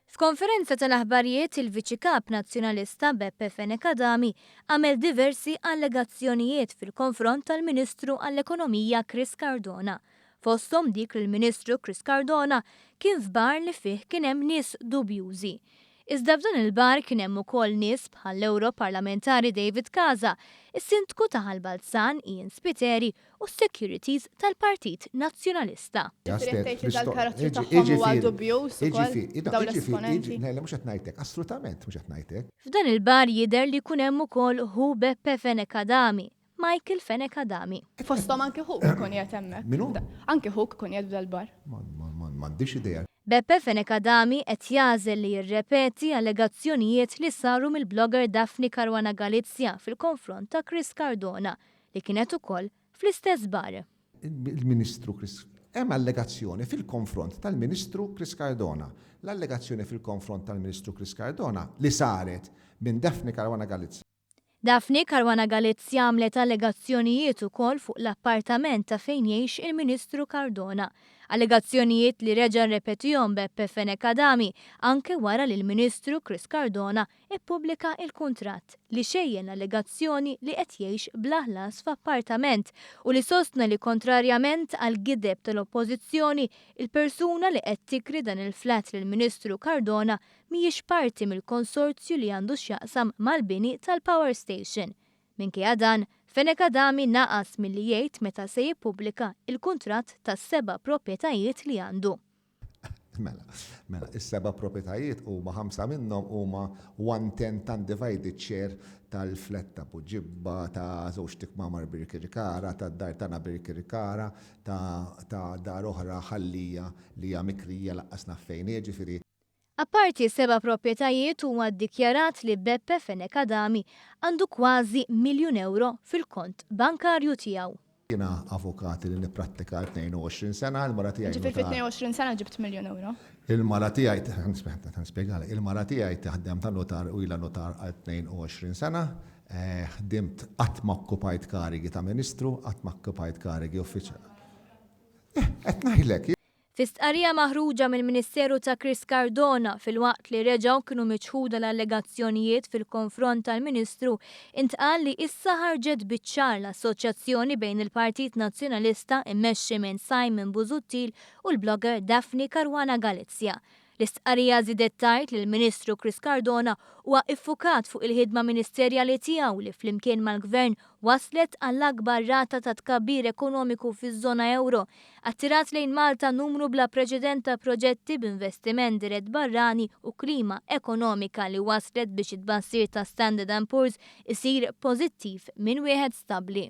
F'konferenza tal-aħbarijiet il-Viċi Kap Nazzjonalista Beppe Fenekadami għamel diversi allegazzjonijiet fil-konfront tal-Ministru għall-Ekonomija Chris Cardona. Fosthom dik il-Ministru Chris Cardona kien f'bar li fih kien hemm nies dubjużi. Iżda f'dan il-bar kien hemm ukoll nies bħall-Europarlamentari David Casa, is-Sindku ta' Ħalbalzan Ian Spiteri u s-Securities tal-Partit Nazzjonalista. Dal-karattru tagħhom huwa dubjuż ukoll dawn l-esponenti. Mhux qed ngħidlek, assolutament mhux qed ngħidlek. F'dan il-bar jidher li jkun hemm ukoll hu Beppe Fenekadami, Michael Fenekadami. Fosthom anke Hook ikun qiegħed hemmhekk. Minu? Anke Hook ikun qiegħed f'dal-bar. M'għandix idea. Beppe Fenekadami qed jażel li jirrepeti allegazzjonijiet li saru mill-blogger Daphne Caruana Galizia fil-konfront ta' Chris Cardona li kienet ukoll fl-istess bar. Il-Ministru Chris hemm allegazzjoni fil-konfront tal-Ministru Chris Cardona. L-allegazzjoni fil-konfront tal-Ministru Chris Cardona li saret minn Daphne Caruana Galizia. Daphne Caruana Galizia għamlet allegazzjonijiet ukoll fuq l-appartament ta' fejn jgħix il-Ministru Cardona. Allegazzjonijiet li reġa' rrepetihom Beppe Fenekadami anke wara li l-Ministru Chris Cardona ippubblika il-kuntratt li xejjen allegazzjoni li qed jgħix bla ħlas f'appartament u li sostna li kontrarjament għal gideb tal-Oppożizzjoni il-persuna li qed tikri dan il-flat lill-Ministru Cardona mhijiex parti mill-konsorzju li għandu x'jaqsam mal-bini tal-Power Station. Minkejja dan, Fenekadami naqas milli jgħid meta se jippubblika il-kuntratt tas-7 proprjetajiet li għandu. Mela, is-7 proprjetajiet huma 5 minnhom huma 1/10 undivided share tal-flet ta' Buġibba, ta' żewġ tikmamar Birkirkara, ta' dar tagħna Birkirkara, ta' dar oħra ħallija li hija mikrija laqqasna fejn jiġifieri. Apparti 7 proprjetajiet huwa ddikjarat li Beppe Fenekadami għandu kważi €1,000,000 fil-kont bankarju tiegħu. Jiena avukati li nipprattika 22 sena, il-mara tiegħi. Ġifier fit-22 sena ġibt €1,000,000. Il-mara tiegħi nispjegalek, il-mara tiegħi taħdem tan-notar u ilha notar għal 22 sena, ħdimt qatt ma okkupajt karigi ta' Ministru, qatt ma okkupajt karigi uffiċjali. Qed ngħidlek. Fis-stqarrija maħruġa mill-Ministeru ta' Chris Cardona fil-waqt li reġgħu kienu miċħuda l-allegazzjonijiet fil-konfront tal-Ministru intqal li issa ħarġet biċ-ċar l-assoċjazzjoni bejn il-Partit Nazzjonalista immexxi minn Simon Busuttil u l-blogger Daphne Caruana Galizia. L-istqarrija żiedet tgħid li l-Ministru Chris Cardona huwa iffukat fuq il-ħidma ministerjali tiegħu li flimkien mal-Gvern waslet għall-akbar rata ta' tkabbir ekonomiku fiż-żona euro, attirat lejn Malta numru bla preċedent ta' proġetti b'investiment dirett barrani u klima ekonomika li waslet biex it-tbassir ta' Standard & Poor's isir pożittiv minn wieħed stabbli.